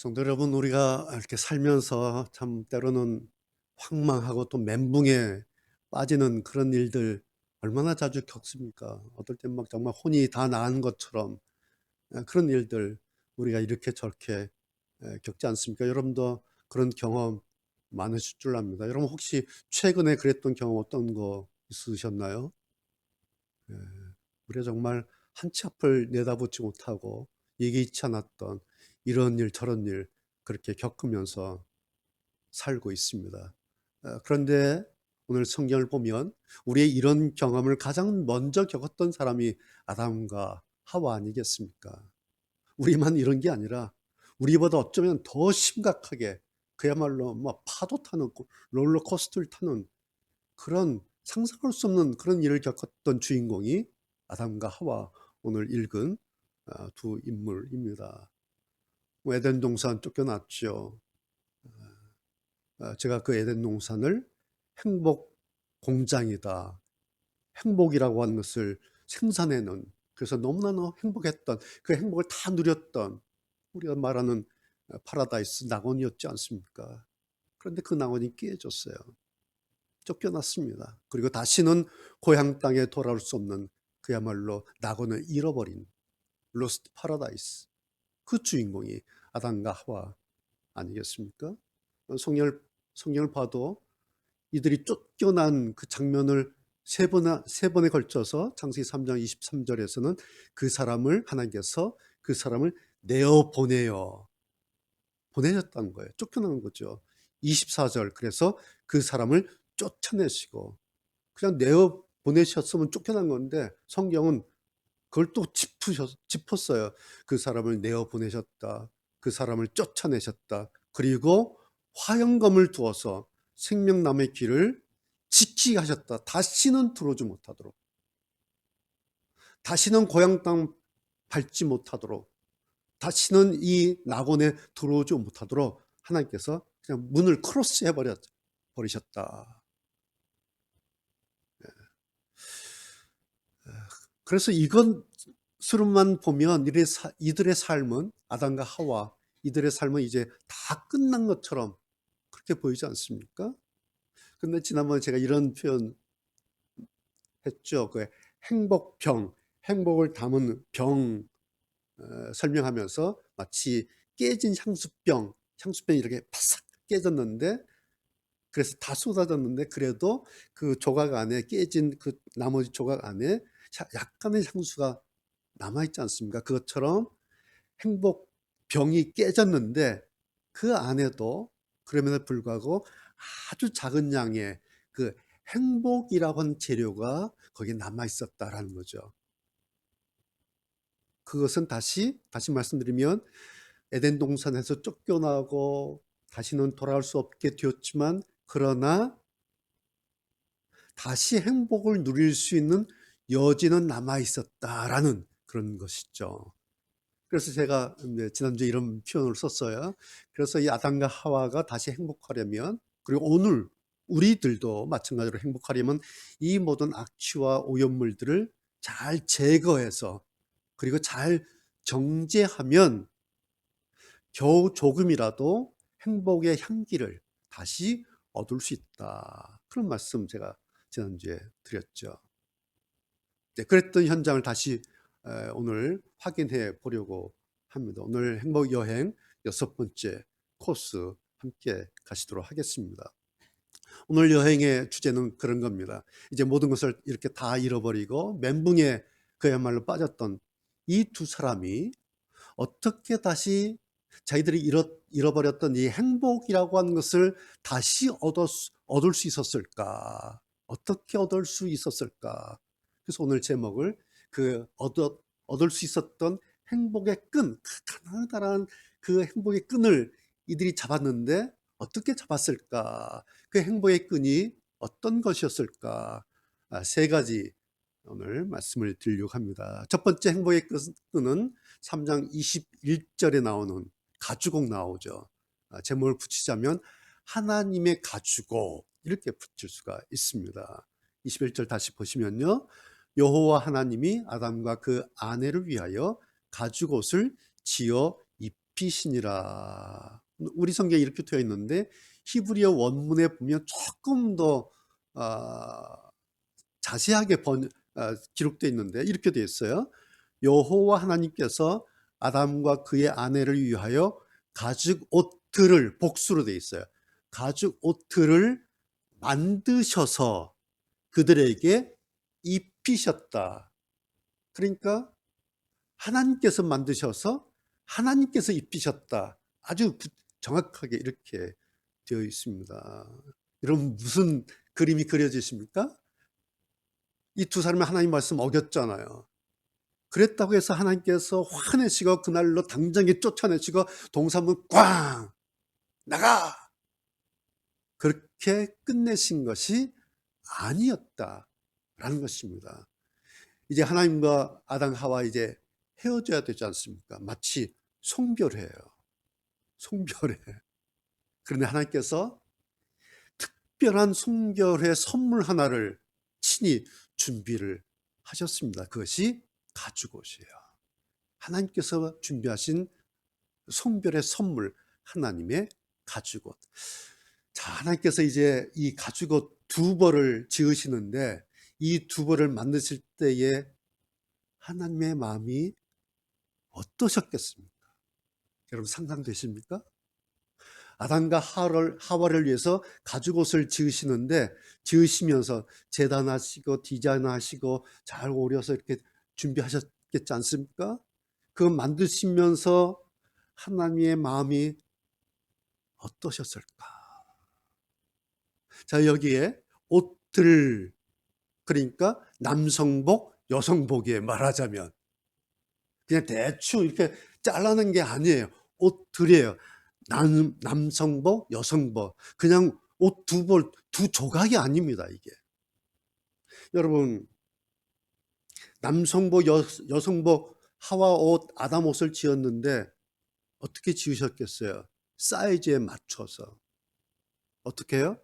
성도 여러분, 우리가 이렇게 살면서 참 때로는 황망하고 또 멘붕에 빠지는 그런 일들 얼마나 자주 겪습니까? 어떨 땐 막 정말 혼이 다 나은 것처럼 그런 일들 우리가 이렇게 저렇게 겪지 않습니까? 여러분도 그런 경험 많으실 줄 압니다. 여러분 혹시 최근에 그랬던 경험 어떤 거 있으셨나요? 예, 우리가 정말 한치 앞을 내다보지 못하고 예기치 않았던 이런 일 저런 일 그렇게 겪으면서 살고 있습니다. 그런데 오늘 성경을 보면 우리의 이런 경험을 가장 먼저 겪었던 사람이 아담과 하와 아니겠습니까? 우리만 이런 게 아니라 우리보다 어쩌면 더 심각하게 그야말로 막 파도 타는 롤러코스터를 타는 그런 상상할 수 없는 그런 일을 겪었던 주인공이 아담과 하와 오늘 읽은 두 인물입니다. 에덴 동산 쫓겨났죠. 제가 그 에덴 동산을 행복 공장이다. 행복이라고 하는 것을 생산해낸, 그래서 너무나 행복했던, 그 행복을 다 누렸던 우리가 말하는 파라다이스 낙원이었지 않습니까? 그런데 그 낙원이 깨졌어요. 쫓겨났습니다. 그리고 다시는 고향 땅에 돌아올 수 없는 그야말로 낙원을 잃어버린 로스트 파라다이스, 그 주인공이 아담과 하와 아니겠습니까? 성경을, 성경을 봐도 이들이 쫓겨난 그 장면을 세 번에 걸쳐서 창세기 3장 23절에서는 그 사람을 하나님께서 그 사람을 내어 보내셨다는 거예요. 쫓겨나는 거죠. 24절, 그래서 그 사람을 쫓아내시고, 그냥 내어 보내셨으면 쫓겨난 건데 성경은 그걸 또 짚었어요. 그 사람을 내어 보내셨다. 그 사람을 쫓아내셨다. 그리고 화영검을 두어서 생명남의 길을 지키게 하셨다. 다시는 들어오지 못하도록. 다시는 고향 땅 밟지 못하도록. 다시는 이 낙원에 들어오지 못하도록 하나님께서 그냥 문을 크로스 버리셨다. 그래서 이것으로만 보면 이들의 삶은, 아담과 하와 이들의 삶은 이제 다 끝난 것처럼 그렇게 보이지 않습니까? 근데 지난번에 제가 이런 표현 했죠. 그 행복병, 행복을 담은 병 설명하면서 마치 깨진 향수병이 이렇게 바싹 깨졌는데, 그래서 다 쏟아졌는데 그래도 그 조각 안에, 깨진 그 나머지 조각 안에 약간의 향수가 남아있지 않습니까? 그것처럼 행복병이 깨졌는데 그 안에도 그럼에도 불구하고 아주 작은 양의 그 행복이라고 하는 재료가 거기에 남아있었다라는 거죠. 그것은 다시 말씀드리면 에덴 동산에서 쫓겨나고 다시는 돌아올 수 없게 되었지만, 그러나 다시 행복을 누릴 수 있는 여지는 남아있었다라는 그런 것이죠. 그래서 제가 지난주에 이런 표현을 썼어요. 그래서 이 아담과 하와가 다시 행복하려면, 그리고 오늘 우리들도 마찬가지로 행복하려면 이 모든 악취와 오염물들을 잘 제거해서 그리고 잘 정제하면 겨우 조금이라도 행복의 향기를 다시 얻을 수 있다. 그런 말씀 제가 지난주에 드렸죠. 네, 그랬던 현장을 다시 오늘 확인해 보려고 합니다. 오늘 행복 여행 6번째 코스 함께 가시도록 하겠습니다. 오늘 여행의 주제는 그런 겁니다. 이제 모든 것을 이렇게 다 잃어버리고 멘붕에 그야말로 빠졌던 이 두 사람이 어떻게 다시 자기들이 잃어버렸던 이 행복이라고 하는 것을 다시 얻을 수 있었을까? 어떻게 얻을 수 있었을까? 그래서 오늘 제목을 그 얻을 수 있었던 행복의 끈, 가난한 그 행복의 끈을 이들이 잡았는데 어떻게 잡았을까? 그 행복의 끈이 어떤 것이었을까? 세 가지 오늘 말씀을 드리려고 합니다. 첫 번째 행복의 끈은 3장 21절에 나오는 가축옥 나오죠. 제목을 붙이자면 하나님의 가축옥, 이렇게 붙일 수가 있습니다. 21절 다시 보시면요, 여호와 하나님이 아담과 그 아내를 위하여 가죽옷을 지어 입히시니라. 우리 성경에 이렇게 되어 있는데 히브리어 원문에 보면 조금 더 자세하게 기록되어 있는데 이렇게 되어 있어요. 여호와 하나님께서 아담과 그의 아내를 위하여 가죽 옷들을, 복수로 되어 있어요. 가죽 옷들을 만드셔서 그들에게 입히셨다. 그러니까 하나님께서 만드셔서 하나님께서 입히셨다. 아주 정확하게 이렇게 되어 있습니다. 여러분 무슨 그림이 그려지십니까? 이 두 사람이 하나님 말씀 어겼잖아요. 그랬다고 해서 하나님께서 화내시고 그날로 당장에 쫓아내시고 동사문 꽝 나가 그렇게 끝내신 것이 아니었다라는 것입니다. 이제 하나님과 아담 하와 이제 헤어져야 되지 않습니까? 마치 송별회예요. 송별회. 그런데 하나님께서 특별한 송별회 선물 하나를 친히 준비를 하셨습니다. 그것이 가죽옷이에요. 하나님께서 준비하신 송별의 선물, 하나님의 가죽옷. 자, 하나님께서 이제 이 가죽옷 두 벌을 지으시는데 이 두 벌을 만드실 때에 하나님의 마음이 어떠셨겠습니까? 여러분 상상되십니까? 아담과 하와를 위해서 가죽옷을 지으시는데 지으시면서 재단하시고 디자인하시고 잘 오려서 이렇게 준비하셨겠지 않습니까? 그거 만드시면서 하나님의 마음이 어떠셨을까? 자, 여기에 옷들, 그러니까 남성복, 여성복이에요. 말하자면 그냥 대충 이렇게 잘라낸 게 아니에요. 옷들이에요. 남성복, 여성복. 그냥 옷 두 벌, 두 조각이 아닙니다, 이게. 여러분, 남성복, 여성복, 하와 옷, 아담 옷을 지었는데 어떻게 지으셨겠어요? 사이즈에 맞춰서. 어떻게 해요?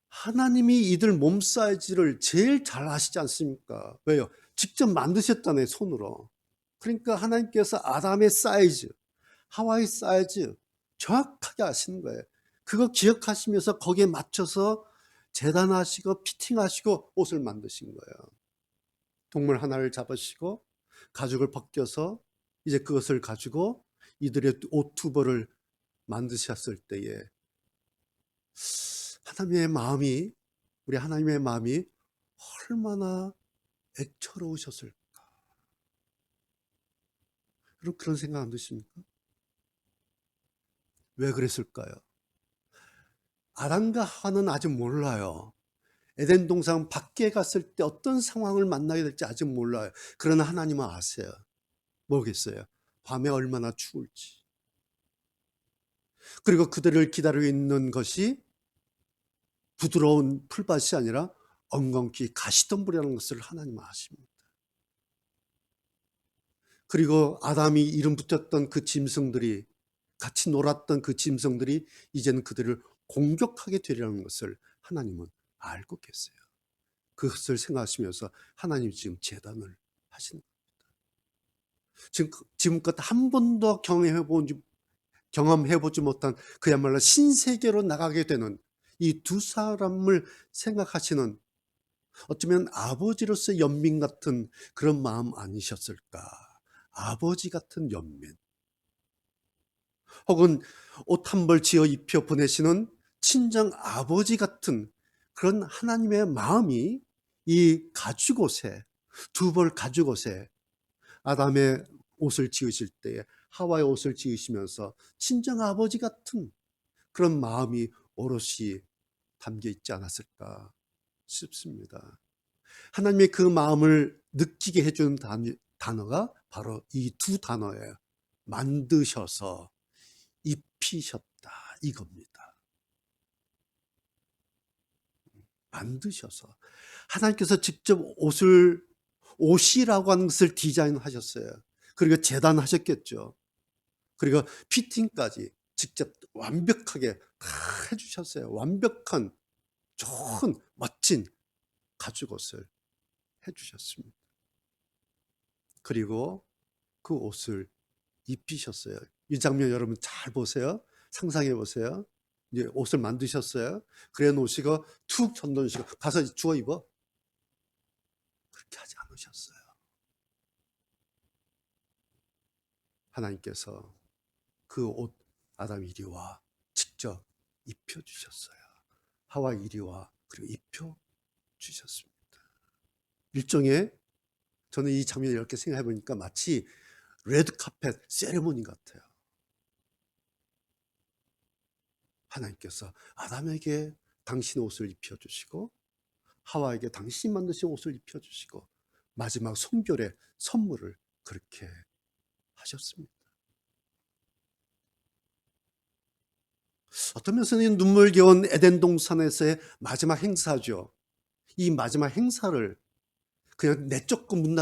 하나님이 이들 몸 사이즈를 제일 잘 아시지 않습니까? 왜요? 직접 만드셨잖아요, 손으로. 그러니까 하나님께서 아담의 사이즈, 하와의 사이즈 정확하게 아시는 거예요. 그거 기억하시면서 거기에 맞춰서 재단하시고 피팅하시고 옷을 만드신 거예요. 동물 하나를 잡으시고 가죽을 벗겨서 이제 그것을 가지고 이들의 옷 두 벌을 만드셨을 때에 하나님의 마음이, 우리 하나님의 마음이 얼마나 애처로우셨을까. 여러분 그런 생각 안 드십니까? 왜 그랬을까요? 아담과 하와는 아직 몰라요. 에덴 동산 밖에 갔을 때 어떤 상황을 만나게 될지 아직 몰라요. 그러나 하나님은 아세요. 뭐겠어요? 밤에 얼마나 추울지. 그리고 그들을 기다리고 있는 것이 부드러운 풀밭이 아니라 엉겅퀴 가시덤불이라는 것을 하나님은 아십니다. 그리고 아담이 이름 붙였던 그 짐승들이, 같이 놀았던 그 짐승들이 이제는 그들을 공격하게 되리라는 것을 하나님은 알고 계세요. 그것을 생각하시면서 하나님이 지금 재단을 하시는 겁니다. 지금껏 한 번도 경험해보지 못한 그야말로 신세계로 나가게 되는 이 두 사람을 생각하시는, 어쩌면 아버지로서의 연민 같은 그런 마음 아니셨을까. 아버지 같은 연민, 혹은 옷 한 벌 지어 입혀 보내시는 친정 아버지 같은 그런 하나님의 마음이 이 가죽옷에, 두 벌 가죽옷에, 아담의 옷을 지으실 때에 하와의 옷을 지으시면서 친정 아버지 같은 그런 마음이 오롯이 담겨 있지 않았을까 싶습니다. 하나님의 그 마음을 느끼게 해주는 단어가 바로 이 두 단어예요. 만드셔서 입히셨다, 이겁니다. 만드셔서. 하나님께서 직접 옷이라고 하는 것을 디자인하셨어요. 그리고 재단하셨겠죠. 그리고 피팅까지 직접 완벽하게 다 해주셨어요. 완벽한 좋은 멋진 가죽옷을 해주셨습니다. 그리고 그 옷을 입히셨어요. 이 장면 여러분 잘 보세요. 상상해 보세요. 이제 옷을 만드셨어요. 그래 놓으시고 툭 던져주시고 가서 주워 입어. 그렇게 하지 않으셨어요. 하나님께서 그 옷 아담 이리 와 직접 입혀주셨어요. 하와 이리 와 그리고 입혀주셨습니다. 일종의 저는 이 장면을 이렇게 생각해 보니까 마치 레드카펫 세레모니 같아요. 하나님께서 아담에게 당신의 옷을 입혀주시고 하와에게 당신이 만드신 옷을 입혀주시고 마지막 성결의 선물을 그렇게 하셨습니다. 어떤 면에서는 눈물겨운 에덴 동산에서의 마지막 행사죠. 이 마지막 행사를 그냥 내쫓고 문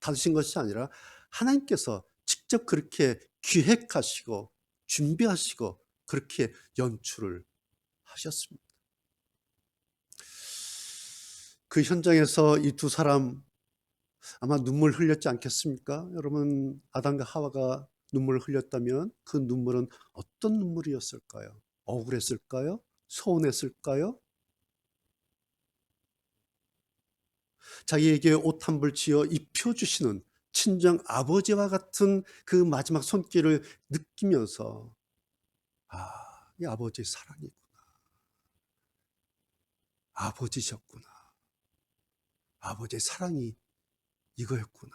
닫으신 것이 아니라 하나님께서 직접 그렇게 기획하시고 준비하시고 그렇게 연출을 하셨습니다. 그 현장에서 이 두 사람 아마 눈물 흘렸지 않겠습니까? 여러분, 아담과 하와가 눈물을 흘렸다면 그 눈물은 어떤 눈물이었을까요? 억울했을까요? 서운했을까요? 자기에게 옷 한 벌 지어 입혀주시는 친정 아버지와 같은 그 마지막 손길을 느끼면서 아, 이 아버지의 사랑이구나. 아버지셨구나. 아버지의 사랑이 이거였구나.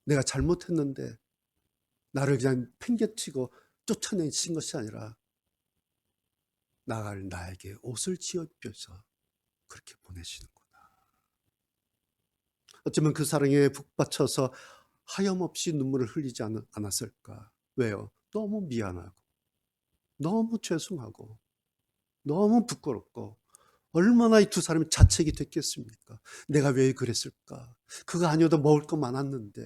내가 잘못했는데 나를 그냥 팽개치고 쫓아내신 것이 아니라 나에게 옷을 지어 입혀서 그렇게 보내시는구나. 어쩌면 그 사랑에 북받쳐서 하염없이 눈물을 흘리지 않았을까. 왜요? 너무 미안하고 너무 죄송하고 너무 부끄럽고 얼마나 이 두 사람이 자책이 됐겠습니까? 내가 왜 그랬을까? 그거 아니어도 먹을 거 많았는데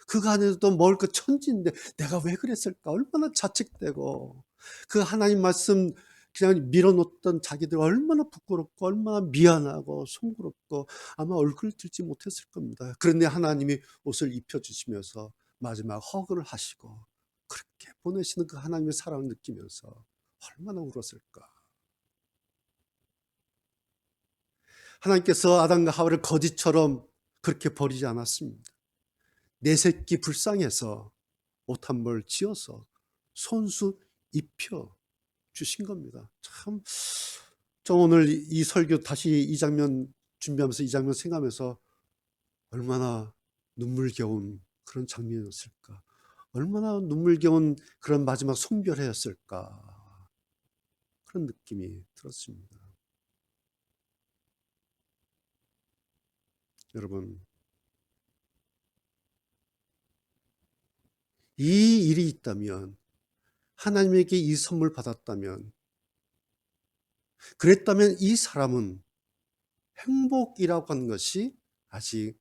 그거 아니어도 먹을 거 천지인데 내가 왜 그랬을까? 얼마나 자책되고 그 하나님 말씀 그냥 밀어놓던 자기들 얼마나 부끄럽고 얼마나 미안하고 송구럽고 아마 얼굴 들지 못했을 겁니다. 그런데 하나님이 옷을 입혀주시면서 마지막 허그를 하시고 그렇게 보내시는 그 하나님의 사랑을 느끼면서 얼마나 울었을까. 하나님께서 아담과 하와를 거지처럼 그렇게 버리지 않았습니다. 내 새끼 불쌍해서 옷 한 벌 지어서 손수 입혀 주신 겁니다. 참, 저 오늘 이 설교 다시 이 장면 준비하면서 이 장면 생각하면서 얼마나 눈물겨운 그런 장면이었을까. 얼마나 눈물겨운 그런 마지막 송별회였을까. 그런 느낌이 들었습니다. 여러분, 이 일이 있다면 하나님에게 이 선물 받았다면 그랬다면 이 사람은 행복이라고 하는 것이 아직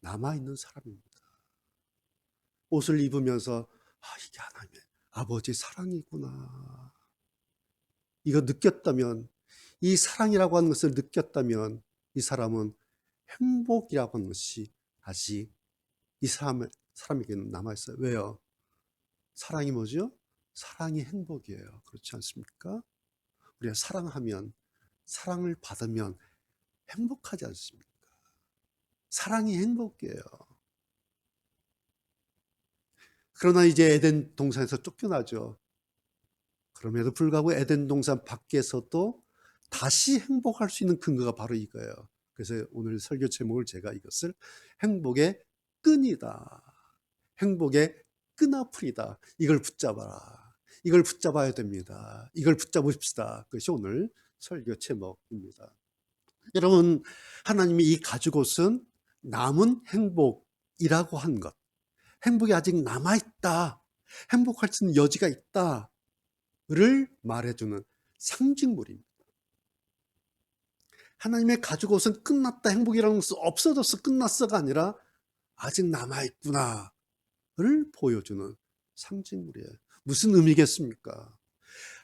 남아있는 사람입니다. 옷을 입으면서 이게 하나님의 아버지 사랑이구나. 이거 느꼈다면 이 사랑이라고 하는 것을 느꼈다면 이 사람은 행복이라고 하는 것이 아직 이 사람에게는 남아있어요. 왜요? 사랑이 뭐죠? 사랑이 행복이에요. 그렇지 않습니까? 우리가 사랑하면 사랑을 받으면 행복하지 않습니까? 사랑이 행복이에요. 그러나 이제 에덴 동산에서 쫓겨나죠. 그럼에도 불구하고 에덴 동산 밖에서도 다시 행복할 수 있는 근거가 바로 이거예요. 그래서 오늘 설교 제목을 제가 이것을 행복의 끈이다. 행복의 끈아풀이다. 이걸 붙잡아라. 이걸 붙잡아야 됩니다. 이걸 붙잡읍시다. 그것이 오늘 설교 제목입니다. 여러분, 하나님이 이 가죽옷은 남은 행복이라고 한 것, 행복이 아직 남아있다, 행복할 수 있는 여지가 있다를 말해주는 상징물입니다. 하나님의 가죽옷은 끝났다, 행복이라는 것은 없어졌어, 끝났어가 아니라 아직 남아있구나를 보여주는 상징물이에요. 무슨 의미겠습니까?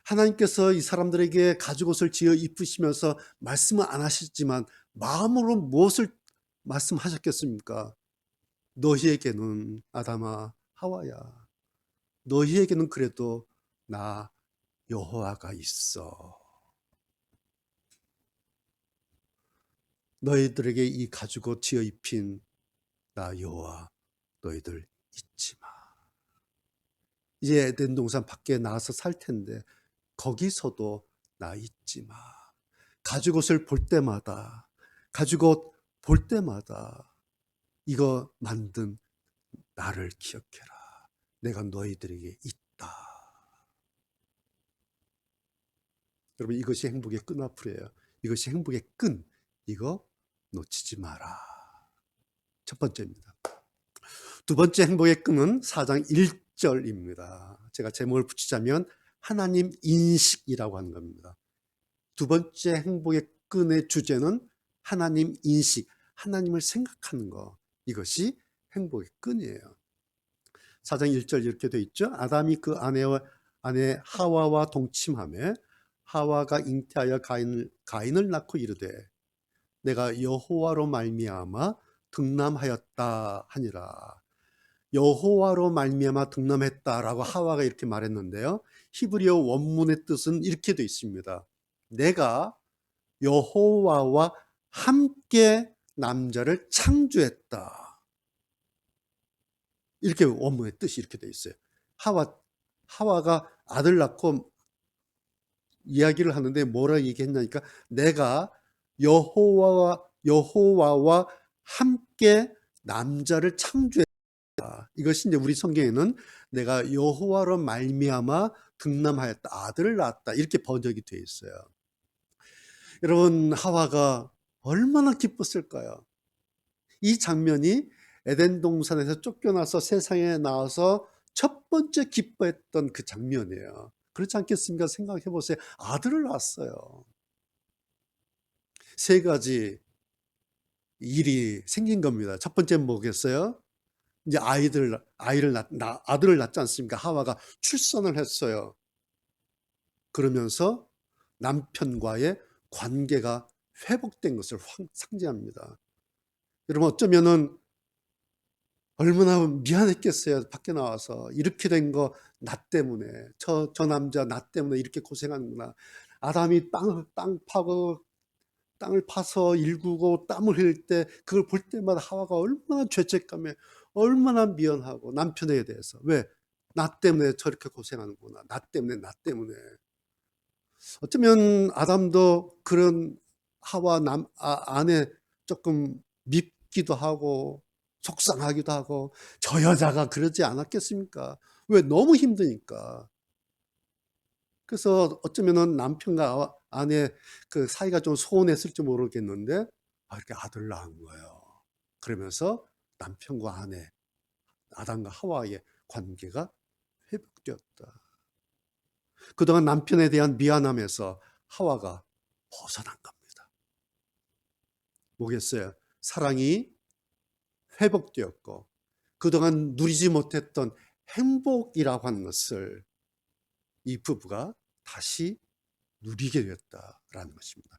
하나님께서 이 사람들에게 가죽옷을 지어 입으시면서 말씀은 안 하시지만 마음으로 무엇을 말씀하셨겠습니까? 너희에게는 아담아 하와야 너희에게는 그래도 나 여호와가 있어. 너희들에게 이 가죽 지어 입힌 나 여호와 너희들 잊지 마. 이제 에덴 동산 밖에 나가서 살 텐데 거기서도 나 잊지 마. 가죽옷을 볼 때마다, 가죽옷 볼 때마다 이거 만든 나를 기억해라. 내가 너희들에게 있다. 여러분, 이것이 행복의 끈앞이에요. 이것이 행복의 끈. 이거 놓치지 마라. 첫 번째입니다. 두 번째 행복의 끈은 4장 1절입니다. 제가 제목을 붙이자면 하나님 인식이라고 하는 겁니다. 두 번째 행복의 끈의 주제는 하나님 인식, 하나님을 생각하는 것. 이것이 행복의 끈이에요. 4장 1절 이렇게 되어 있죠. 아담이 그 아내 하와와 동침하며 하와가 잉태하여 가인을 낳고 이르되 내가 여호와로 말미암아 등남하였다 하니라. 여호와로 말미암아 등남했다라고 하와가 이렇게 말했는데요. 히브리어 원문의 뜻은 이렇게 되어 있습니다. 내가 여호와와 함께 남자를 창조했다. 이렇게 원문의 뜻이 이렇게 되어 있어요. 하와가 아들 낳고 이야기를 하는데 뭐라 얘기했냐니까 내가 여호와와 함께 남자를 창조했다. 이것이 이제 우리 성경에는 내가 여호와로 말미암아 등남하였다. 아들을 낳았다. 이렇게 번역이 되어 있어요. 여러분, 하와가 얼마나 기뻤을까요? 이 장면이 에덴 동산에서 쫓겨나서 세상에 나와서 첫 번째 기뻐했던 그 장면이에요. 그렇지 않겠습니까? 생각해 보세요. 아들을 낳았어요. 세 가지 일이 생긴 겁니다. 첫 번째는 뭐겠어요? 이제 아들을 낳지 않습니까? 하와가 출산을 했어요. 그러면서 남편과의 관계가 회복된 것을 상징합니다. 여러분, 어쩌면은 얼마나 미안했겠어요. 밖에 나와서 이렇게 된 거 나 때문에, 저 남자 나 때문에 이렇게 고생하는구나. 아담이 땅을 파서 일구고 땀을 흘릴 때 그걸 볼 때마다 하와가 얼마나 죄책감에 얼마나 미안하고 남편에 대해서 왜? 나 때문에 저렇게 고생하는구나. 나 때문에. 어쩌면 아담도 그런 하와 아내 조금 밉기도 하고 속상하기도 하고 저 여자가 그러지 않았겠습니까? 왜? 너무 힘드니까. 그래서 어쩌면은 남편과 아내 그 사이가 좀 소원했을지 모르겠는데 이렇게 아들 낳은 거예요. 그러면서 남편과 아내, 아담과 하와의 관계가 회복되었다. 그동안 남편에 대한 미안함에서 하와가 벗어난 겁니다. 뭐겠어요? 사랑이 회복되었고 그동안 누리지 못했던 행복이라고 하는 것을 이 부부가 다시 누리게 되었다라는 것입니다.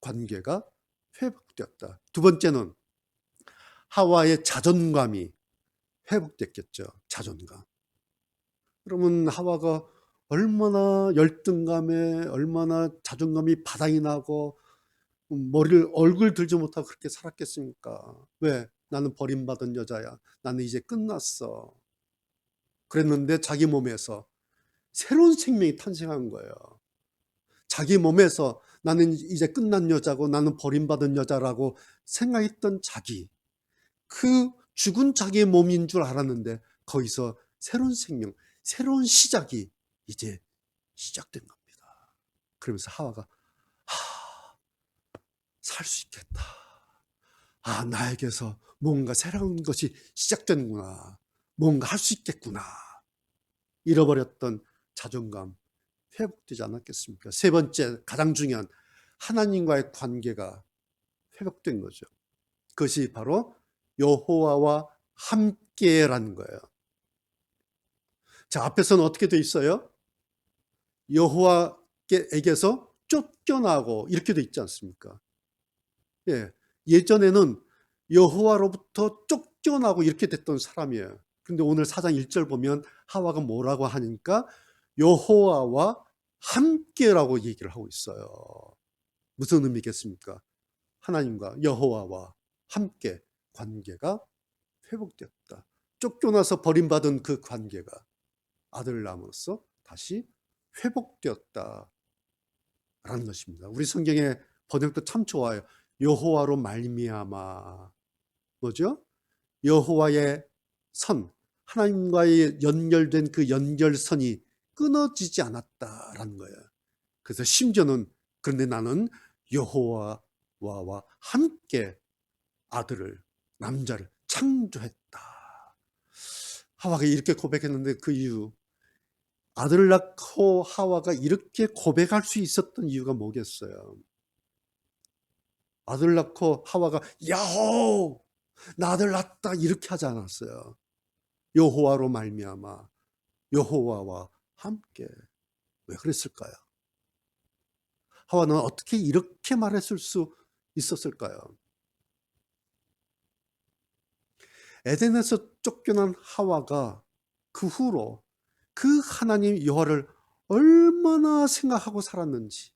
관계가 회복되었다. 두 번째는 하와의 자존감이 회복됐겠죠. 자존감. 그러면 하와가 얼마나 열등감에 얼마나 자존감이 바닥이 나고 얼굴 들지 못하고 그렇게 살았겠습니까? 왜? 나는 버림받은 여자야. 나는 이제 끝났어. 그랬는데 자기 몸에서 새로운 생명이 탄생한 거예요. 자기 몸에서 나는 이제 끝난 여자고 나는 버림받은 여자라고 생각했던 그 죽은 자기의 몸인 줄 알았는데 거기서 새로운 생명, 새로운 시작이 이제 시작된 겁니다. 그러면서 하와가 살 수 있겠다. 나에게서 뭔가 새로운 것이 시작되는구나. 뭔가 할 수 있겠구나. 잃어버렸던 자존감 회복되지 않았겠습니까? 세 번째, 가장 중요한 하나님과의 관계가 회복된 거죠. 그것이 바로 여호와와 함께라는 거예요. 자, 앞에서는 어떻게 돼 있어요? 여호와에게서 쫓겨나고 이렇게 돼 있지 않습니까? 예, 예전에는 여호와로부터 쫓겨나고 이렇게 됐던 사람이에요. 근데 오늘 4장 1절 보면 하와가 뭐라고 하니까 여호와와 함께라고 얘기를 하고 있어요. 무슨 의미겠습니까? 하나님과 여호와와 함께 관계가 회복되었다. 쫓겨나서 버림받은 그 관계가 아들을 낳음으로써 다시 회복되었다라는 것입니다. 우리 성경의 번역도 참 좋아요. 여호와로 말미암아. 뭐죠? 여호와의 선, 하나님과의 연결된 그 연결선이 끊어지지 않았다라는 거예요. 그래서 심지어는 그런데 나는 여호와와 함께 아들을, 남자를 창조했다. 하와가 이렇게 고백했는데 그 이유, 아들을 낳고 하와가 이렇게 고백할 수 있었던 이유가 뭐겠어요? 아들 낳고 하와가 야호! 나 아들 낳았다 이렇게 하지 않았어요. 여호와로 말미암아, 여호와와 함께. 왜 그랬을까요? 하와는 어떻게 이렇게 말했을 수 있었을까요? 에덴에서 쫓겨난 하와가 그 후로 그 하나님 여호와를 얼마나 생각하고 살았는지,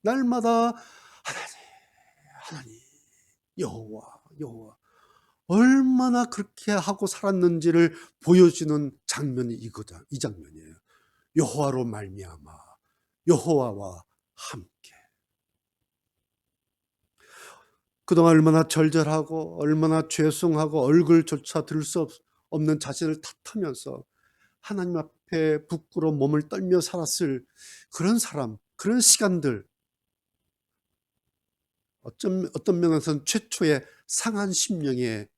날마다 하나님, 여호와 얼마나 그렇게 하고 살았는지를 보여주는 장면이 이 장면이에요. 여호와로 말미암아, 여호와와 함께. 그동안 얼마나 절절하고 얼마나 죄송하고 얼굴조차 들 수 없는 자신을 탓하면서 하나님 앞에 부끄러워 몸을 떨며 살았을 그런 사람, 그런 시간들, 어떤 면에서는 최초의 상한 심령의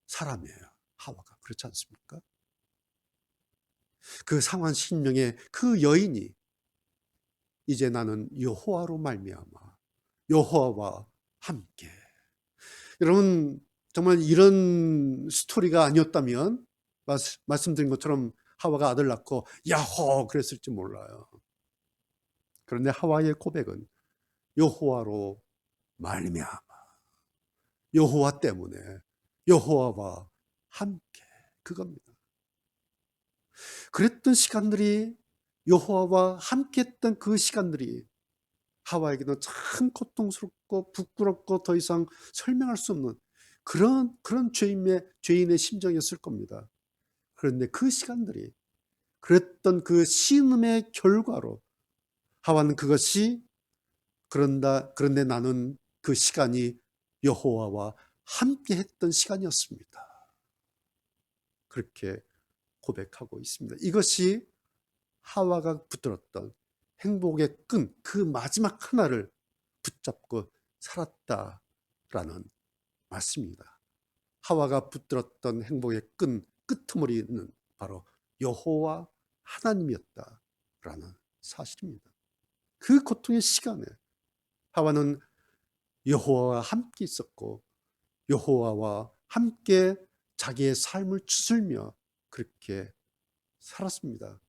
사람이에요. 하와가. 그렇지 않습니까? 그 상한 심령의 그 여인이 이제 나는 여호와로 말미암아 여호와와 함께. 여러분, 정말 이런 스토리가 아니었다면 말씀드린 것처럼 하와가 아들 낳고 야호 그랬을지 몰라요. 그런데 하와의 고백은 여호와로 말미암아, 여호와 때문에, 여호와와 함께, 그겁니다. 그랬던 시간들이, 여호와와 함께했던 그 시간들이 하와에게는 참 고통스럽고 부끄럽고 더 이상 설명할 수 없는 그런 죄인의 심정이었을 겁니다. 그런데 그 시간들이, 그랬던 그 신음의 결과로 하와는 그것이, 그런데 나는 그 시간이 여호와와 함께 했던 시간이었습니다. 그렇게 고백하고 있습니다. 이것이 하와가 붙들었던 행복의 끈, 그 마지막 하나를 붙잡고 살았다라는 말씀입니다. 하와가 붙들었던 행복의 끈, 끄트머리는 바로 여호와 하나님이었다라는 사실입니다. 그 고통의 시간에 하와는 여호와와 함께 있었고 여호와와 함께 자기의 삶을 추스르며 그렇게 살았습니다.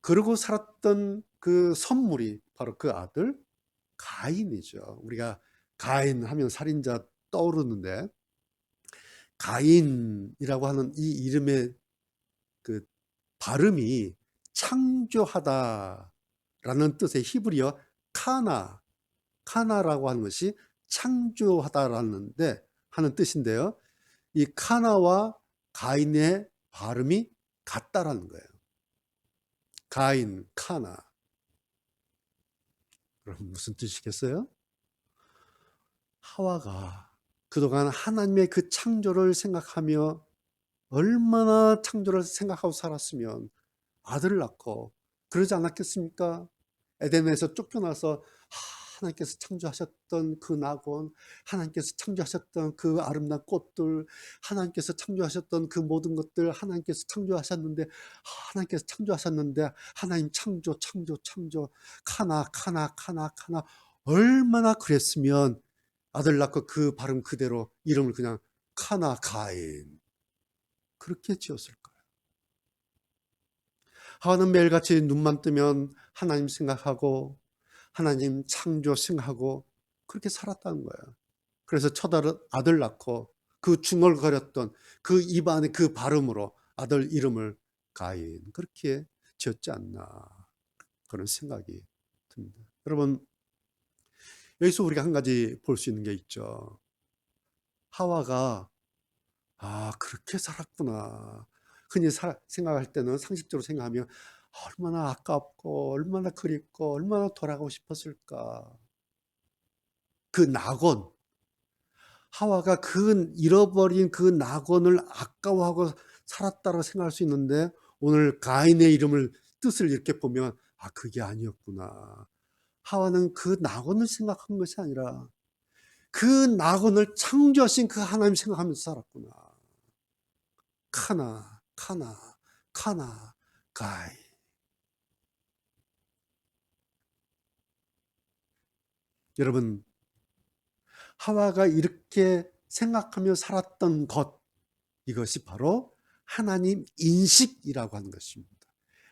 그러고 살았던 그 선물이 바로 그 아들 가인이죠. 우리가 가인 하면 살인자 떠오르는데, 가인이라고 하는 이 이름의 그 발음이 창조하다라는 뜻의 히브리어 카나라고 하는 것이 창조하다라는데 하는 뜻인데요. 이 카나와 가인의 발음이 같다라는 거예요. 가인, 카나. 그럼 무슨 뜻이겠어요? 하와가 그동안 하나님의 그 창조를 생각하며 얼마나 창조를 생각하고 살았으면 아들을 낳고 그러지 않았겠습니까? 에덴에서 쫓겨나서 하나님께서 창조하셨던 그 낙원, 하나님께서 창조하셨던 그 아름다운 꽃들, 하나님께서 창조하셨던 그 모든 것들, 하나님께서 창조하셨는데 하나님 창조 카나 얼마나 그랬으면 아들 낳고 그 발음 그대로 이름을 그냥 카나 가인 그렇게 지었을 거예요. 하와는 매일같이 눈만 뜨면 하나님 생각하고 하나님 창조 생각하고 그렇게 살았다는 거예요. 그래서 첫 아들 낳고 그 중얼거렸던 그 입안의 그 발음으로 아들 이름을 가인 그렇게 지었지 않나 그런 생각이 듭니다. 여러분 여기서 우리가 한 가지 볼 수 있는 게 있죠. 하와가 그렇게 살았구나. 흔히 생각할 때는 상식적으로 생각하면 얼마나 아깝고 얼마나 그립고 얼마나 돌아가고 싶었을까. 그 낙원, 하와가 그 잃어버린 그 낙원을 아까워하고 살았다고 생각할 수 있는데 오늘 가인의 이름을 뜻을 이렇게 보면 그게 아니었구나. 하와는 그 낙원을 생각한 것이 아니라 그 낙원을 창조하신 그 하나님 생각하면서 살았구나. 카나, 카나, 카나, 가이. 여러분, 하와가 이렇게 생각하며 살았던 것, 이것이 바로 하나님 인식이라고 하는 것입니다.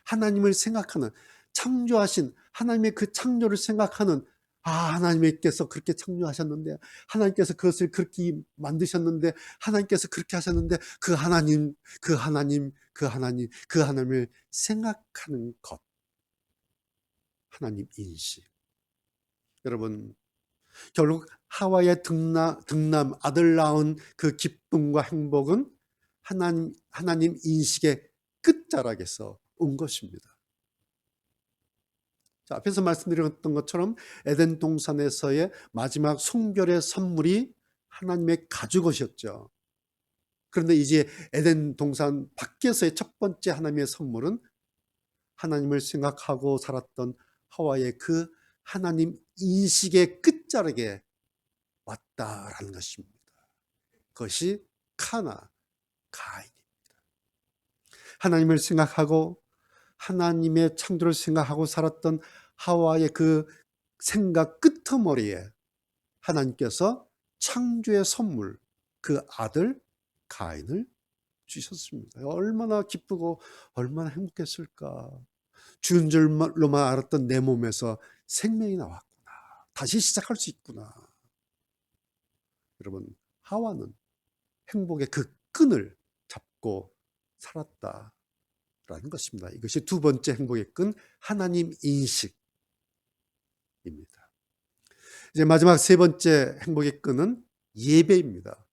하나님을 생각하는, 창조하신 하나님의 그 창조를 생각하는 하나님께서 그렇게 창조하셨는데 하나님께서 그것을 그렇게 만드셨는데 하나님께서 그렇게 하셨는데 그 하나님, 그 하나님, 그 하나님, 그 하나님을 생각하는 것. 하나님 인식. 여러분 결국 하와의 등남 아들 낳은 그 기쁨과 행복은 하나님 인식의 끝자락에서 온 것입니다. 자, 앞에서 말씀드렸던 것처럼 에덴 동산에서의 마지막 성결의 선물이 하나님의 가죽옷이었죠. 그런데 이제 에덴 동산 밖에서의 첫 번째 하나님의 선물은 하나님을 생각하고 살았던 하와의 그 하나님 인식의 끝자락에 왔다라는 것입니다. 그것이 카나, 가인입니다. 하나님을 생각하고 하나님의 창조를 생각하고 살았던 하와의 그 생각 끄트머리에 하나님께서 창조의 선물, 그 아들 가인을 주셨습니다. 얼마나 기쁘고 얼마나 행복했을까. 죽은 줄로만 알았던 내 몸에서 생명이 나왔구나. 다시 시작할 수 있구나. 여러분, 하와는 행복의 그 끈을 잡고 살았다라는 것입니다. 이것이 두 번째 행복의 끈, 하나님 인식입니다. 이제 마지막 세 번째 행복의 끈은 예배입니다.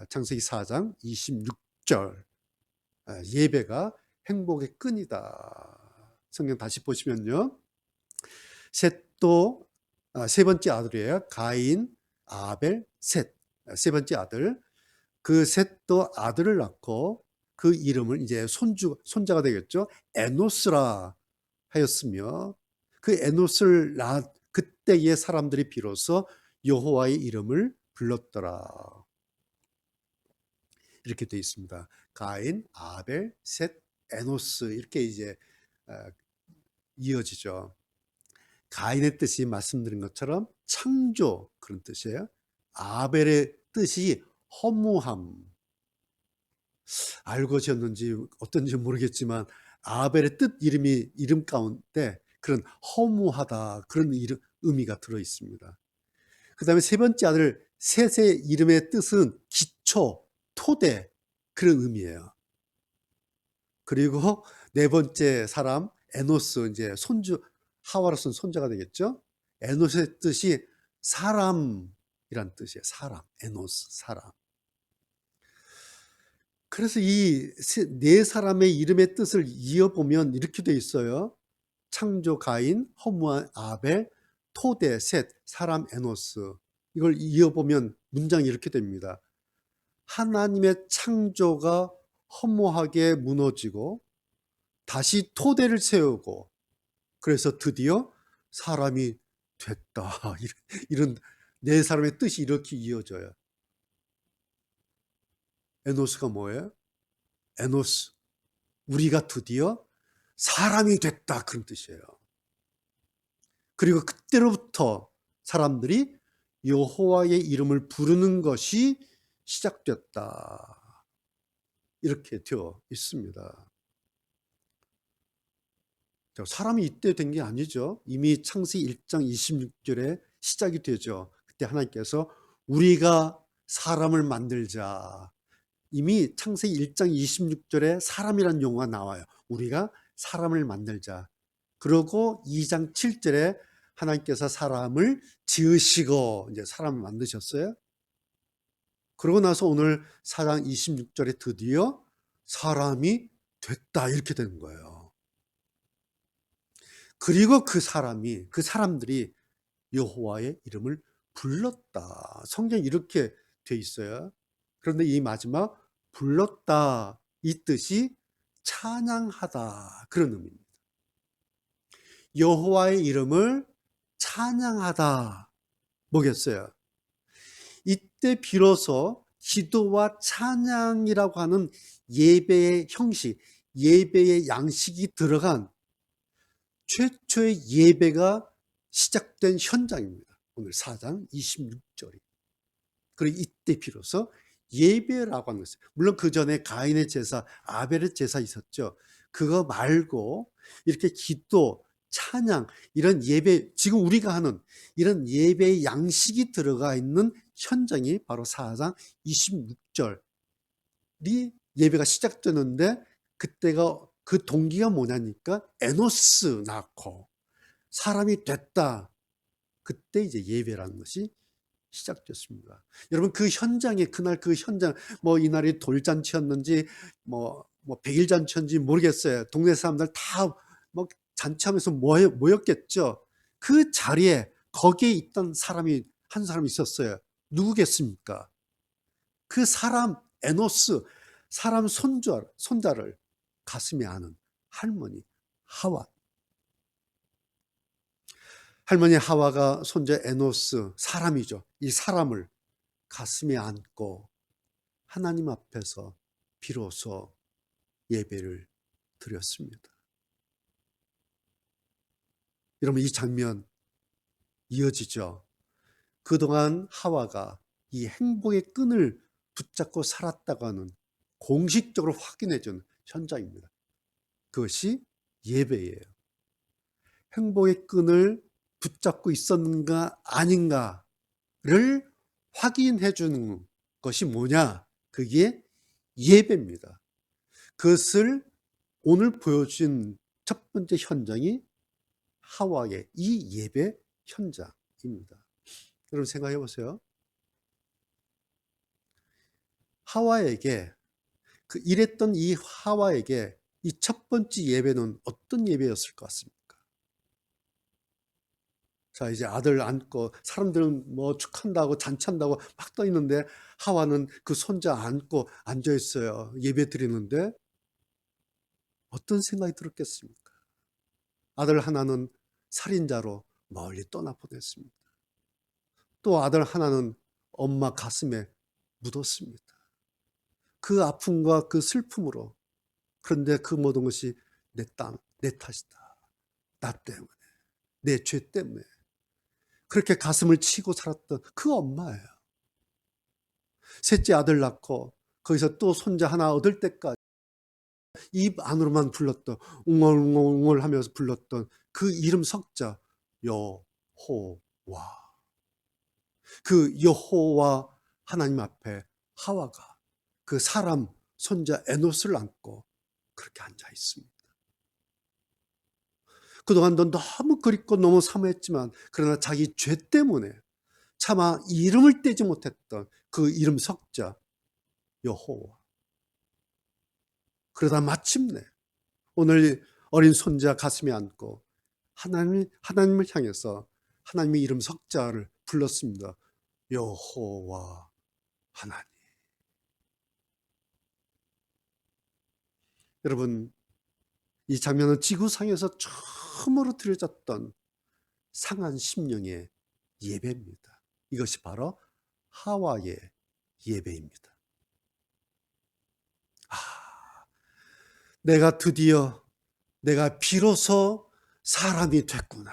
창세기 4장 26절. 예배가 행복의 끈이다. 성경 다시 보시면요. 셋도 세 번째 아들이에요. 가인, 아벨, 셋. 세 번째 아들. 그 셋도 아들을 낳고 그 이름을 이제 손자가 되겠죠. 에노스라 하였으며 그 에노스를 낳은 그때의 사람들이 비로소 여호와의 이름을 불렀더라. 이렇게 되어 있습니다. 가인, 아벨, 셋, 에노스 이렇게 이제 이어지죠. 가인의 뜻이 말씀드린 것처럼 창조 그런 뜻이에요. 아벨의 뜻이 허무함. 알고 지었는지 어떤지 모르겠지만 아벨의 뜻 이름 가운데 그런 허무하다 그런 의미가 들어 있습니다. 그 다음에 세 번째 아들 셋의 이름의 뜻은 기초, 토대 그런 의미예요. 그리고 네 번째 사람 에노스 이제 하와로서는 손자가 되겠죠. 에노스의 뜻이 사람이란 뜻이에요. 사람, 에노스, 사람. 그래서 이 네 사람의 이름의 뜻을 이어보면 이렇게 돼 있어요. 창조 가인, 허무한 아벨, 토대 셋, 사람 에노스. 이걸 이어보면 문장이 이렇게 됩니다. 하나님의 창조가 허무하게 무너지고 다시 토대를 세우고 그래서 드디어 사람이 됐다. 이런 네 사람의 뜻이 이렇게 이어져요. 에노스가 뭐예요? 에노스. 우리가 드디어 사람이 됐다. 그런 뜻이에요. 그리고 그때로부터 사람들이 여호와의 이름을 부르는 것이 시작됐다. 이렇게 되어 있습니다. 사람이 이때 된 게 아니죠. 이미 창세기 1장 26절에 시작이 되죠. 그때 하나님께서 우리가 사람을 만들자. 이미 창세기 1장 26절에 사람이란 용어가 나와요. 우리가 사람을 만들자. 그리고 2장 7절에 하나님께서 사람을 지으시고 이제 사람을 만드셨어요. 그러고 나서 오늘 4장 26절에 드디어 사람이 됐다 이렇게 되는 거예요. 그리고 그 사람들이 여호와의 이름을 불렀다. 성경에 이렇게 돼 있어요. 그런데 이 마지막 불렀다 이 뜻이 찬양하다 그런 의미입니다. 여호와의 이름을 찬양하다 뭐겠어요? 이때 비로소 기도와 찬양이라고 하는 예배의 형식, 예배의 양식이 들어간 최초의 예배가 시작된 현장입니다. 오늘 4장 26절이. 그리고 이때 비로소 예배라고 하는 것이에요. 물론 그 전에 가인의 제사, 아벨의 제사 있었죠. 그거 말고 이렇게 기도, 찬양, 이런 예배, 지금 우리가 하는 이런 예배의 양식이 들어가 있는 현장이 바로 4장 26절이 예배가 시작되는데 그때가 그 동기가 뭐냐니까 에노스 낳고 사람이 됐다. 그때 이제 예배라는 것이 시작됐습니다. 여러분 그 현장에 그날 그 현장 뭐 이날이 돌잔치였는지 뭐 100일 잔치였는지 모르겠어요. 동네 사람들 다 뭐 잔치하면서 모였겠죠. 그 자리에 거기에 있던 사람이 한 사람이 있었어요. 누구겠습니까? 그 사람 에노스 사람 손자를 가슴에 안은 할머니 하와. 할머니 하와가 손자 에노스 사람이죠. 이 사람을 가슴에 안고 하나님 앞에서 비로소 예배를 드렸습니다. 여러분 이 장면 이어지죠. 그동안 하와가 이 행복의 끈을 붙잡고 살았다고 하는 공식적으로 확인해 준 현장입니다. 그것이 예배예요. 행복의 끈을 붙잡고 있었는가 아닌가를 확인해 주는 것이 뭐냐? 그게 예배입니다. 그것을 오늘 보여준 첫 번째 현장이 하와의 이 예배 현장입니다. 여러분 생각해 보세요. 하와에게 이랬던 이 하와에게 이 첫 번째 예배는 어떤 예배였을 것 같습니까? 자, 이제 아들 안고 사람들은 뭐 축한다고 잔치한다고 막 떠 있는데 하와는 그 손자 안고 앉아 있어요. 예배 드리는데 어떤 생각이 들었겠습니까? 아들 하나는 살인자로 멀리 떠나보냈습니다. 또 아들 하나는 엄마 가슴에 묻었습니다. 그 아픔과 그 슬픔으로. 그런데 그 모든 것이 내 탓이다. 나 때문에. 내 죄 때문에. 그렇게 가슴을 치고 살았던 그 엄마예요. 셋째 아들 낳고 거기서 또 손자 하나 얻을 때까지 입 안으로만 불렀던 웅얼웅얼 하면서 불렀던 그 이름 석자 여호와. 그 여호와 하나님 앞에 하와가 그 사람 손자 에노스를 안고 그렇게 앉아 있습니다. 그동안 넌 너무 그립고 너무 사모했지만 그러나 자기 죄 때문에 차마 이름을 떼지 못했던 그 이름 석자 여호와. 그러다 마침내 오늘 어린 손자 가슴에 안고 하나님을 향해서 하나님의 이름 석자를 불렀습니다. 여호와 하나님. 여러분 이 장면은 지구상에서 처음으로 드려졌던 상한 심령의 예배입니다. 이것이 바로 하와의 예배입니다. 내가 비로소 사람이 됐구나.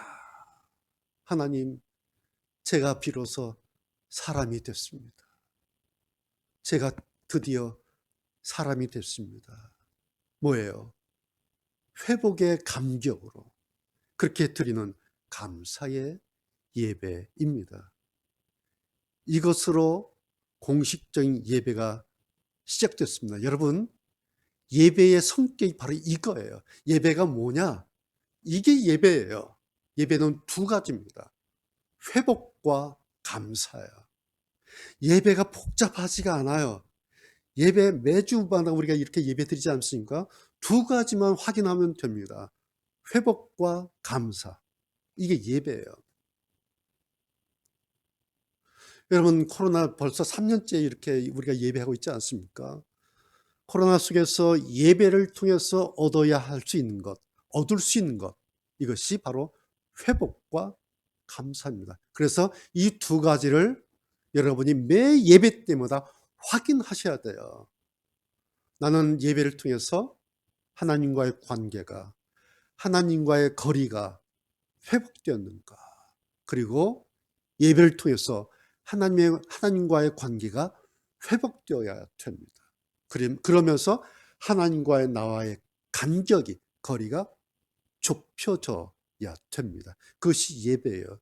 하나님, 제가 비로소 사람이 됐습니다. 제가 드디어 사람이 됐습니다. 뭐예요? 회복의 감격으로 그렇게 드리는 감사의 예배입니다. 이것으로 공식적인 예배가 시작됐습니다. 여러분, 예배의 성격이 바로 이거예요. 예배가 뭐냐? 이게 예배예요. 예배는 두 가지입니다. 회복과 감사예요. 예배가 복잡하지가 않아요. 예배 매주마다 우리가 이렇게 예배 드리지 않습니까? 두 가지만 확인하면 됩니다. 회복과 감사. 이게 예배예요. 여러분, 코로나 벌써 3년째 이렇게 우리가 예배하고 있지 않습니까? 코로나 속에서 예배를 통해서 얻어야 할 수 있는 것, 얻을 수 있는 것, 이것이 바로 회복과 감사입니다. 그래서 이 두 가지를 여러분이 매 예배 때마다 확인하셔야 돼요. 나는 예배를 통해서 하나님과의 관계가, 하나님과의 거리가 회복되었는가? 그리고 예배를 통해서 하나님과의 관계가 회복되어야 됩니다. 그러면서 하나님과의 나와의 간격이, 거리가 좁혀져야 됩니다. 그것이 예배예요.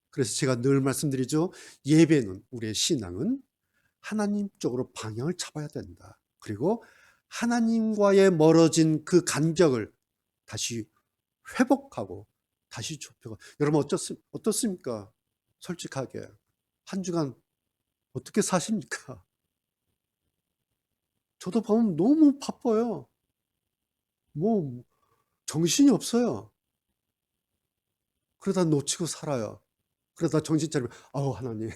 그래서 제가 늘 말씀드리죠. 예배는, 우리의 신앙은 하나님 쪽으로 방향을 잡아야 된다. 그리고 하나님과의 멀어진 그 간격을 다시 회복하고 다시 좁혀가. 여러분 어떻습니까? 솔직하게 한 주간 어떻게 사십니까? 저도 보면 너무 바빠요. 뭐 정신이 없어요. 그러다 놓치고 살아요. 그러다 정신 차리면 아우 하나님.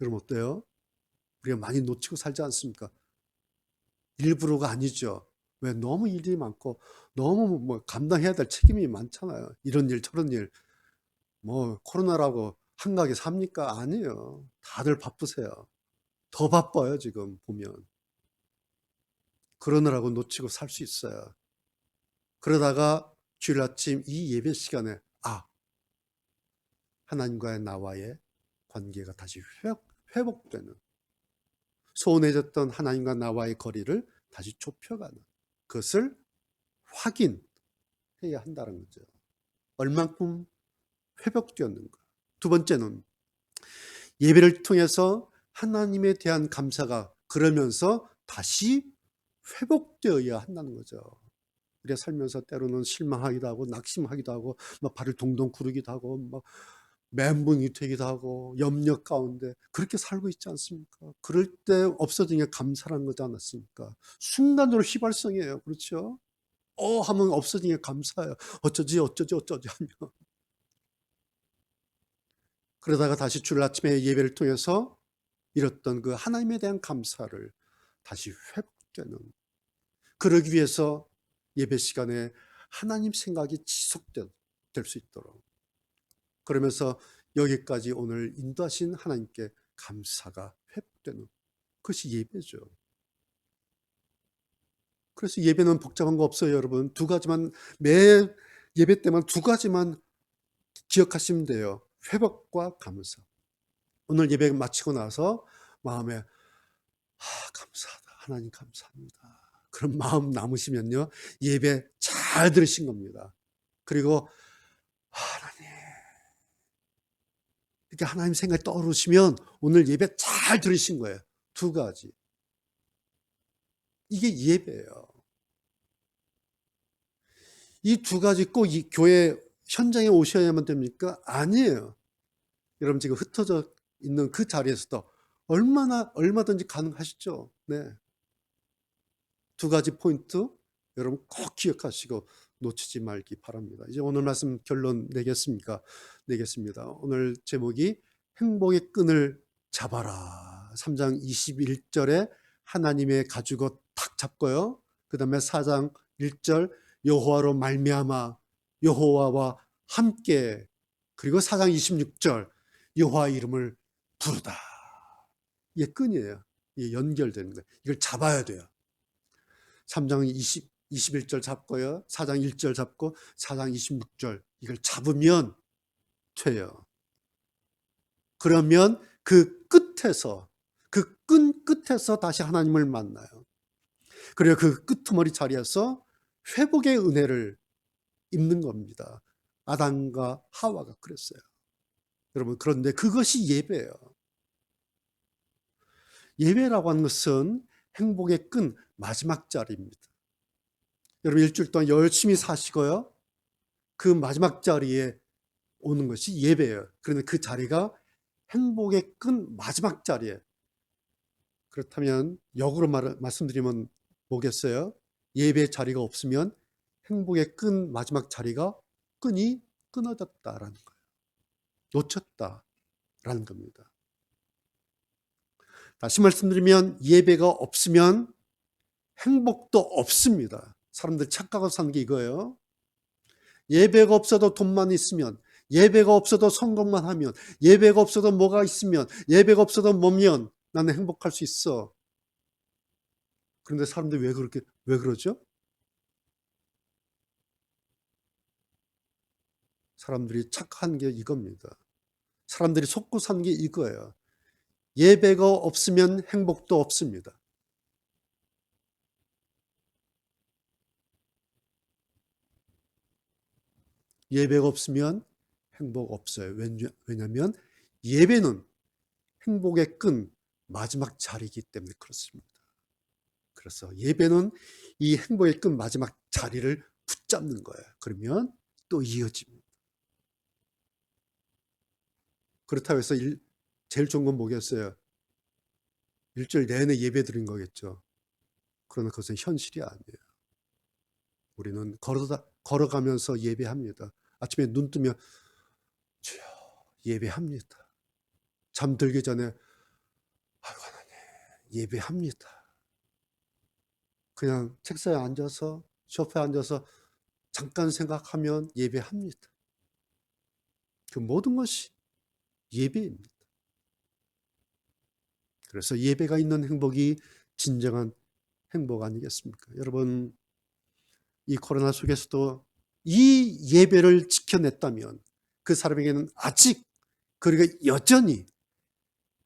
여러분 어때요? 우리가 많이 놓치고 살지 않습니까? 일부러가 아니죠. 왜? 너무 일이 많고 너무 뭐 감당해야 될 책임이 많잖아요. 이런 일 저런 일. 뭐 코로나라고 한가하게 삽니까? 아니에요. 다들 바쁘세요. 더 바빠요 지금 보면. 그러느라고 놓치고 살 수 있어요. 그러다가 주일 아침 이 예배 시간에 하나님과의 나와의 관계가 다시 회복되는, 소원해졌던 하나님과 나와의 거리를 다시 좁혀가는, 그것을 확인해야 한다는 거죠. 얼만큼 회복되었는가. 두 번째는 예배를 통해서 하나님에 대한 감사가 그러면서 다시 회복되어야 한다는 거죠. 우리가 살면서 때로는 실망하기도 하고 낙심하기도 하고 막 발을 동동 구르기도 하고 막 멘붕이 되기도 하고 염려 가운데 그렇게 살고 있지 않습니까? 그럴 때 없어진 게 감사라는 거지 않았습니까? 순간적으로 휘발성이에요. 그렇죠? 하면 없어진 게 감사해요. 어쩌지 하면. 그러다가 다시 주일 아침에 예배를 통해서 잃었던 그 하나님에 대한 감사를 다시 회복되는, 그러기 위해서 예배 시간에 하나님 생각이 지속될 수 있도록, 그러면서 여기까지 오늘 인도하신 하나님께 감사가 회복되는, 그것이 예배죠. 그래서 예배는 복잡한 거 없어요, 여러분. 두 가지만, 매 예배 때만 두 가지만 기억하시면 돼요. 회복과 감사. 오늘 예배 마치고 나서 마음에 감사하다. 하나님 감사합니다. 그런 마음 남으시면요. 예배 잘 들으신 겁니다. 그리고 하나님, 이렇게 하나님 생각이 떠오르시면 오늘 예배 잘 들으신 거예요. 두 가지. 이게 예배예요. 이 두 가지 꼭 이 교회 현장에 오셔야만 됩니까? 아니에요. 여러분 지금 흩어져 있는 그 자리에서도 얼마든지 가능하시죠. 네. 두 가지 포인트 여러분 꼭 기억하시고 놓치지 말기 바랍니다. 이제 오늘 말씀 결론 내겠습니다. 오늘 제목이 행복의 끈을 잡아라. 3장 21절에 하나님의 가죽을 탁 잡고요. 그 다음에 4장 1절 여호와로 말미암아 여호와와 함께, 그리고 4장 26절 여호와 이름을 부르다. 이게 끈이에요. 이게 연결되는 거예요. 이걸 잡아야 돼요. 3장 21절 잡고요. 4장 1절 잡고 4장 26절 이걸 잡으면 돼요. 그러면 그 끝에서, 그 끈 끝에서 다시 하나님을 만나요. 그리고 그 끄트머리 자리에서 회복의 은혜를 입는 겁니다. 아담과 하와가 그랬어요. 여러분, 그런데 그것이 예배예요. 예배라고 하는 것은 행복의 끈 마지막 자리입니다. 여러분 일주일 동안 열심히 사시고요. 그 마지막 자리에 오는 것이 예배예요. 그런데 그 자리가 행복의 끈 마지막 자리에. 그렇다면 역으로 말씀드리면 뭐겠어요? 예배 자리가 없으면 행복의 끈 마지막 자리가 끈이 끊어졌다라는 거예요. 놓쳤다라는 겁니다. 다시 말씀드리면 예배가 없으면 행복도 없습니다. 사람들 착각하고 사는 게 이거예요. 예배가 없어도 돈만 있으면, 예배가 없어도 성공만 하면, 예배가 없어도 뭐가 있으면, 예배가 없어도 뭐면 나는 행복할 수 있어. 그런데 사람들이 왜 그러죠? 사람들이 착한 게 이겁니다. 사람들이 속고 사는 게 이거예요. 예배가 없으면 행복도 없습니다. 예배가 없으면 행복 없어요. 왜냐하면 예배는 행복의 끈 마지막 자리이기 때문에 그렇습니다. 그래서 예배는 이 행복의 끈 마지막 자리를 붙잡는 거예요. 그러면 또 이어집니다. 그렇다고 해서 제일 좋은 건 뭐겠어요? 일주일 내내 예배 드린 거겠죠. 그러나 그것은 현실이 아니에요. 우리는 걸어가면서 예배합니다. 아침에 눈 뜨면 주여 예배합니다. 잠들기 전에 아이고 하나님 예배합니다. 그냥 책상에 앉아서 소파에 앉아서 잠깐 생각하면 예배합니다. 그 모든 것이 예배입니다. 그래서 예배가 있는 행복이 진정한 행복 아니겠습니까? 여러분 이 코로나 속에서도 이 예배를 지켜냈다면 그 사람에게는 아직 그리고 여전히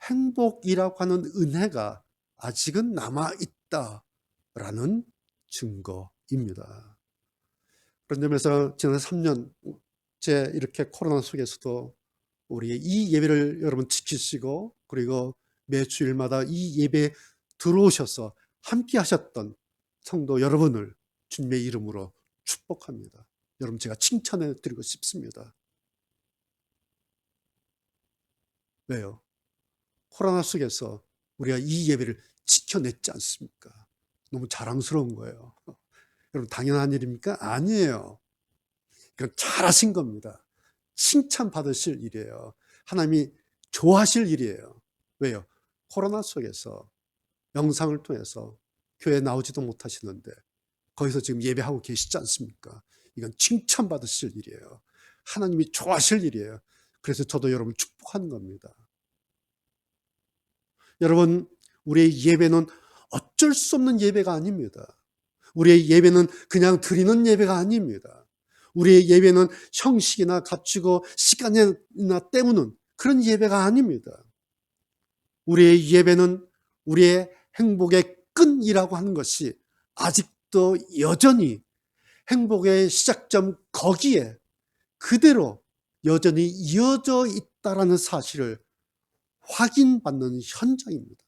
행복이라고 하는 은혜가 아직은 남아있다라는 증거입니다. 그런 점에서 지난 3년째 이렇게 코로나 속에서도 우리 이 예배를 여러분 지키시고 그리고 매 주일마다 이 예배에 들어오셔서 함께 하셨던 성도 여러분을 주님의 이름으로 축복합니다. 여러분 제가 칭찬해 드리고 싶습니다. 왜요? 코로나 속에서 우리가 이 예배를 지켜냈지 않습니까? 너무 자랑스러운 거예요. 여러분 당연한 일입니까? 아니에요. 그건 잘하신 겁니다. 칭찬받으실 일이에요. 하나님이 좋아하실 일이에요. 왜요? 코로나 속에서 영상을 통해서 교회에 나오지도 못하시는데 거기서 지금 예배하고 계시지 않습니까? 이건 칭찬받으실 일이에요. 하나님이 좋아하실 일이에요. 그래서 저도 여러분 축복하는 겁니다. 여러분 우리의 예배는 어쩔 수 없는 예배가 아닙니다. 우리의 예배는 그냥 드리는 예배가 아닙니다. 우리의 예배는 형식이나 갖추고 시간이나 때우는 그런 예배가 아닙니다. 우리의 예배는 우리의 행복의 끈이라고 하는 것이 아직도 여전히 행복의 시작점 거기에 그대로 여전히 이어져 있다라는 사실을 확인받는 현장입니다.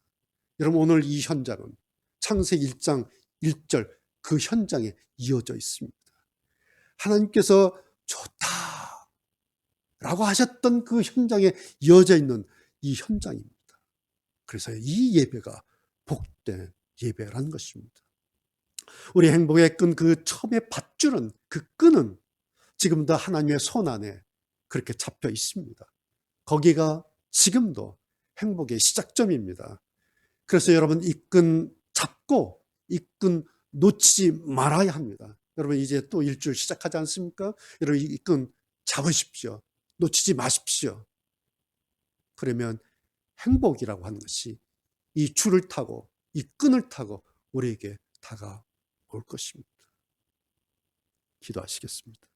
여러분 오늘 이 현장은 창세기 1장 1절 그 현장에 이어져 있습니다. 하나님께서 좋다라고 하셨던 그 현장에 이어져 있는 이 현장입니다. 그래서 이 예배가 복된 예배라는 것입니다. 우리 행복의 끈 그 처음에 밧줄은 그 끈은 지금도 하나님의 손 안에 그렇게 잡혀 있습니다. 거기가 지금도 행복의 시작점입니다. 그래서 여러분 이 끈 잡고 이 끈 놓치지 말아야 합니다. 여러분 이제 또 일주일 시작하지 않습니까? 여러분 이 끈 잡으십시오. 놓치지 마십시오. 그러면 행복이라고 하는 것이 이 줄을 타고 이 끈을 타고 우리에게 다가올 것입니다. 기도하시겠습니다.